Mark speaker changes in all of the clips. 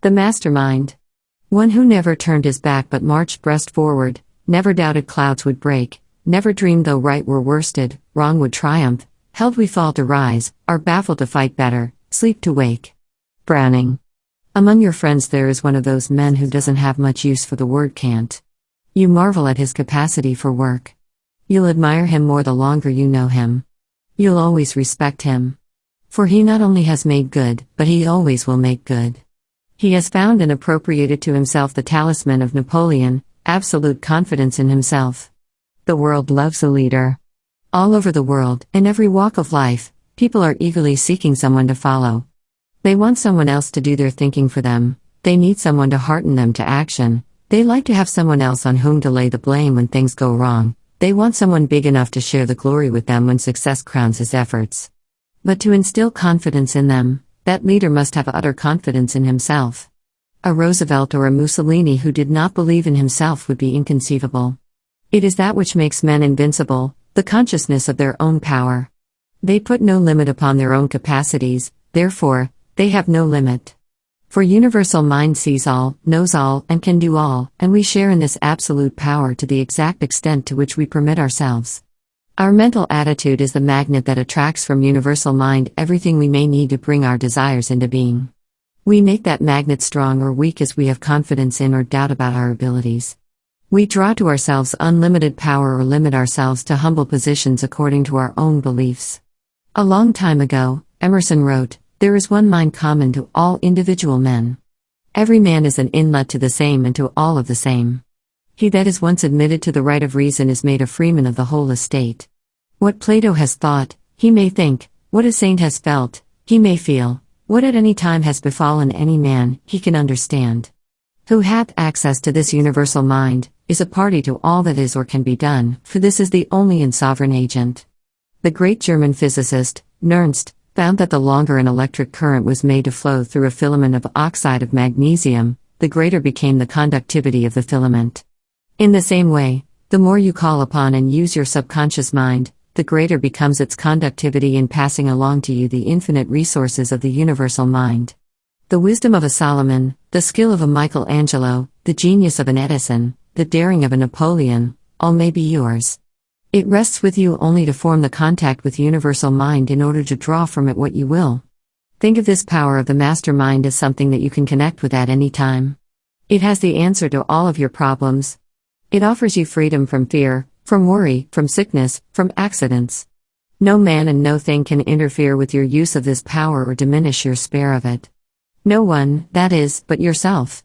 Speaker 1: The mastermind. One who never turned his back but marched breast forward, never doubted clouds would break, never dreamed though right were worsted, wrong would triumph, held we fall to rise, are baffled to fight better, sleep to wake. Browning. Among your friends there is one of those men who doesn't have much use for the word can't. You marvel at his capacity for work. You'll admire him more the longer you know him. You'll always respect him. For he not only has made good, but he always will make good. He has found and appropriated to himself the talisman of Napoleon, absolute confidence in himself. The world loves a leader. All over the world, in every walk of life, people are eagerly seeking someone to follow. They want someone else to do their thinking for them, they need someone to hearten them to action, they like to have someone else on whom to lay the blame when things go wrong, they want someone big enough to share the glory with them when success crowns his efforts. But to instill confidence in them, that leader must have utter confidence in himself. A Roosevelt or a Mussolini who did not believe in himself would be inconceivable. It is that which makes men invincible, the consciousness of their own power. They put no limit upon their own capacities, therefore, they have no limit. For universal mind sees all, knows all, and can do all, and we share in this absolute power to the exact extent to which we permit ourselves. Our mental attitude is the magnet that attracts from universal mind everything we may need to bring our desires into being. We make that magnet strong or weak as we have confidence in or doubt about our abilities. We draw to ourselves unlimited power or limit ourselves to humble positions according to our own beliefs. A long time ago, Emerson wrote, "There is one mind common to all individual men. Every man is an inlet to the same and to all of the same. He that is once admitted to the right of reason is made a freeman of the whole estate. What Plato has thought, he may think, what a saint has felt, he may feel, what at any time has befallen any man, he can understand. Who hath access to this universal mind, is a party to all that is or can be done, for this is the only and sovereign agent." The great German physicist, Nernst, found that the longer an electric current was made to flow through a filament of oxide of magnesium, the greater became the conductivity of the filament. In the same way, the more you call upon and use your subconscious mind, the greater becomes its conductivity in passing along to you the infinite resources of the universal mind. The wisdom of a Solomon, the skill of a Michelangelo, the genius of an Edison, the daring of a Napoleon, all may be yours. It rests with you only to form the contact with universal mind in order to draw from it what you will. Think of this power of the master mind as something that you can connect with at any time. It has the answer to all of your problems. It offers you freedom from fear, from worry, from sickness, from accidents. No man and no thing can interfere with your use of this power or diminish your spare of it. No one, that is, but yourself.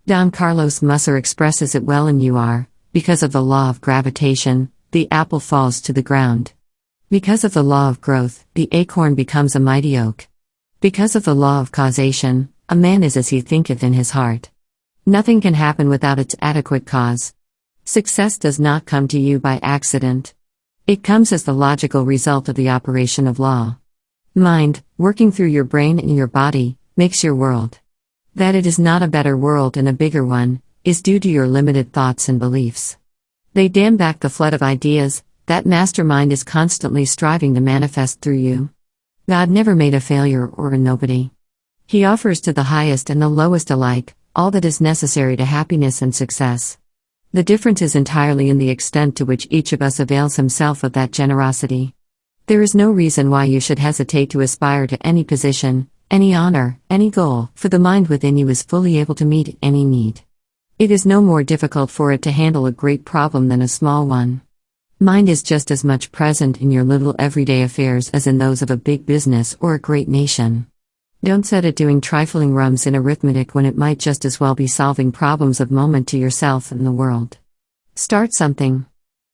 Speaker 1: Don Carlos Musser expresses it well in "You are, because of the law of gravitation, the apple falls to the ground. Because of the law of growth, the acorn becomes a mighty oak. Because of the law of causation, a man is as he thinketh in his heart. Nothing can happen without its adequate cause. Success does not come to you by accident. It comes as the logical result of the operation of law. Mind, working through your brain and your body, makes your world. That it is not a better world and a bigger one, is due to your limited thoughts and beliefs. They dam back the flood of ideas that mastermind is constantly striving to manifest through you. God never made a failure or a nobody. He offers to the highest and the lowest alike all that is necessary to happiness and success. The difference is entirely in the extent to which each of us avails himself of that generosity. There is no reason why you should hesitate to aspire to any position, any honor, any goal, for the mind within you is fully able to meet any need. It is no more difficult for it to handle a great problem than a small one. Mind is just as much present in your little everyday affairs as in those of a big business or a great nation. Don't set it doing trifling rums in arithmetic when it might just as well be solving problems of moment to yourself and the world. Start something.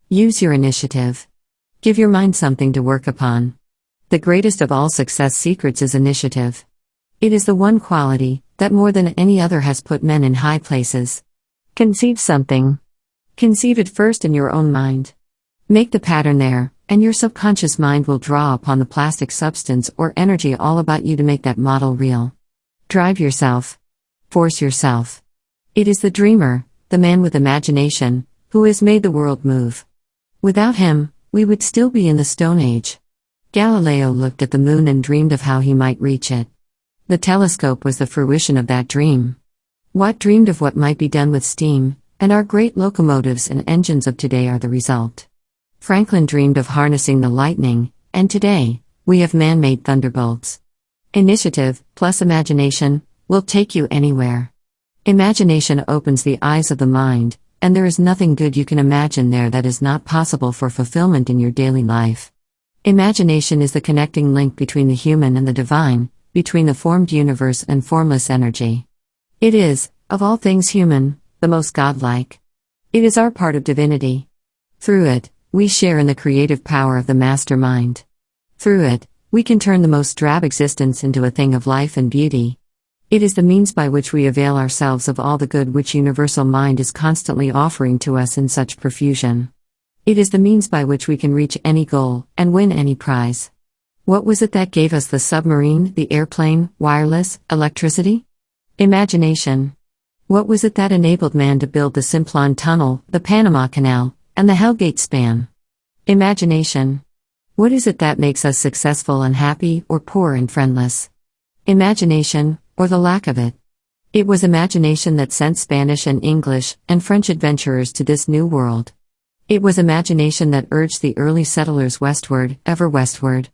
Speaker 1: Use your initiative. Give your mind something to work upon. The greatest of all success secrets is initiative. It is the one quality that more than any other has put men in high places. Conceive something. Conceive it first in your own mind. Make the pattern there, and your subconscious mind will draw upon the plastic substance or energy all about you to make that model real. Drive yourself. Force yourself. It is the dreamer, the man with imagination, who has made the world move. Without him, we would still be in the Stone Age. Galileo looked at the moon and dreamed of how he might reach it. The telescope was the fruition of that dream. Watt dreamed of what might be done with steam, and our great locomotives and engines of today are the result. Franklin dreamed of harnessing the lightning, and today, we have man-made thunderbolts. Initiative, plus imagination, will take you anywhere. Imagination opens the eyes of the mind, and there is nothing good you can imagine there that is not possible for fulfillment in your daily life. Imagination is the connecting link between the human and the divine, between the formed universe and formless energy. It is, of all things human, the most godlike. It is our part of divinity. Through it, we share in the creative power of the mastermind. Through it, we can turn the most drab existence into a thing of life and beauty. It is the means by which we avail ourselves of all the good which universal mind is constantly offering to us in such profusion. It is the means by which we can reach any goal and win any prize. What was it that gave us the submarine, the airplane, wireless, electricity? Imagination. What was it that enabled man to build the Simplon Tunnel, the Panama Canal, and the Hell Gate Span? Imagination. What is it that makes us successful and happy, or poor and friendless? Imagination, or the lack of it. It was imagination that sent Spanish and English and French adventurers to this new world. It was imagination that urged the early settlers westward, ever westward.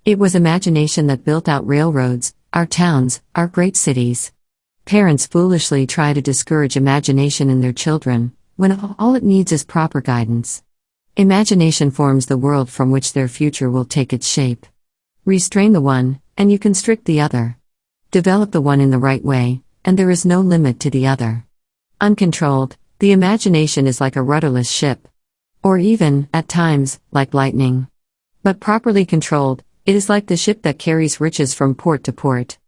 Speaker 1: It was imagination that built out railroads, our towns, our great cities. Parents foolishly try to discourage imagination in their children, when all it needs is proper guidance. Imagination forms the world from which their future will take its shape. Restrain the one, and you constrict the other. Develop the one in the right way, and there is no limit to the other. Uncontrolled, the imagination is like a rudderless ship. Or even, at times, like lightning. But properly controlled, it is like the ship that carries riches from port to port.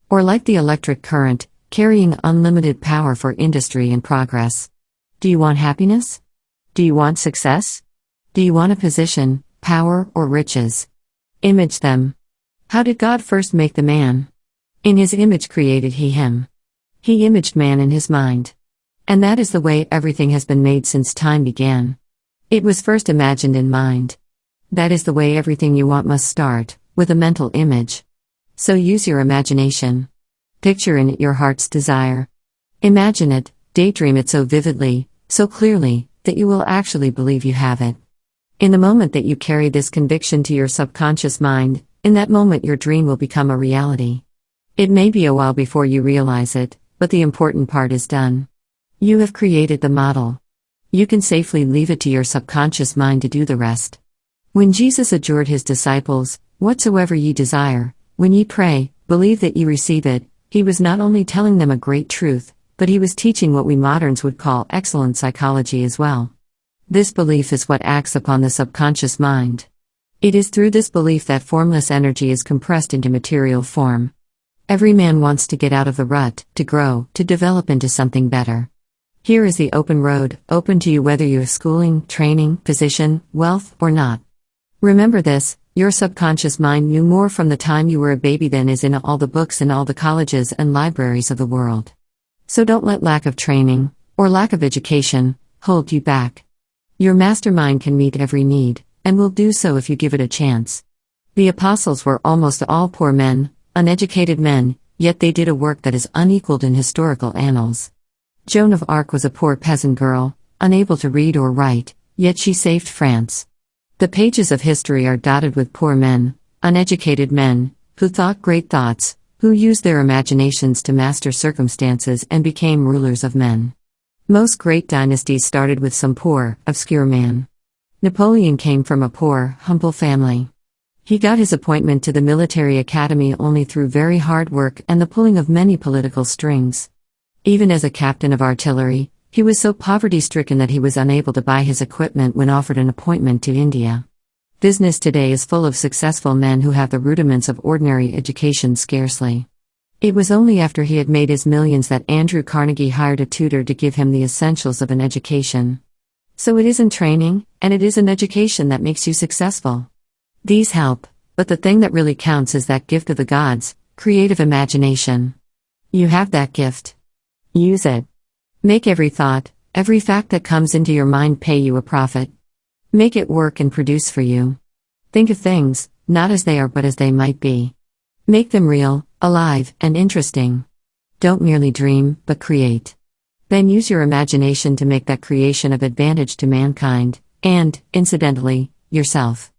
Speaker 1: Or like the electric current, carrying unlimited power for industry and progress. Do you want happiness? Do you want success? Do you want a position, power, or riches? Image them. How did God first make the man? In his image created he him. He imaged man in his mind. And that is the way everything has been made since time began. It was first imagined in mind. That is the way everything you want must start, with a mental image. So use your imagination. Picture in it your heart's desire. Imagine it, daydream it so vividly, so clearly, that you will actually believe you have it. In the moment that you carry this conviction to your subconscious mind, in that moment your dream will become a reality. It may be a while before you realize it, but the important part is done. You have created the model. You can safely leave it to your subconscious mind to do the rest. When Jesus adjured his disciples, "Whatsoever ye desire, when ye pray, believe that ye receive it," he was not only telling them a great truth, but he was teaching what we moderns would call excellent psychology as well. This belief is what acts upon the subconscious mind. It is through this belief that formless energy is compressed into material form. Every man wants to get out of the rut, to grow, to develop into something better. Here is the open road, open to you whether you have schooling, training, position, wealth, or not. Remember this, your subconscious mind knew more from the time you were a baby than is in all the books in all the colleges and libraries of the world. So don't let lack of training, or lack of education, hold you back. Your mastermind can meet every need, and will do so if you give it a chance. The apostles were almost all poor men, uneducated men, yet they did a work that is unequaled in historical annals. Joan of Arc was a poor peasant girl, unable to read or write, yet she saved France. The pages of history are dotted with poor men, uneducated men, who thought great thoughts, who used their imaginations to master circumstances and became rulers of men. Most great dynasties started with some poor, obscure man. Napoleon came from a poor, humble family. He got his appointment to the military academy only through very hard work and the pulling of many political strings. Even as a captain of artillery, he was so poverty-stricken that he was unable to buy his equipment when offered an appointment to India. Business today is full of successful men who have the rudiments of ordinary education scarcely. It was only after he had made his millions that Andrew Carnegie hired a tutor to give him the essentials of an education. So it isn't training, and it isn't education that makes you successful. These help, but the thing that really counts is that gift of the gods, creative imagination. You have that gift. Use it. Make every thought, every fact that comes into your mind pay you a profit. Make it work and produce for you. Think of things, not as they are but as they might be. Make them real, alive, and interesting. Don't merely dream, but create. Then use your imagination to make that creation of advantage to mankind, and, incidentally, yourself.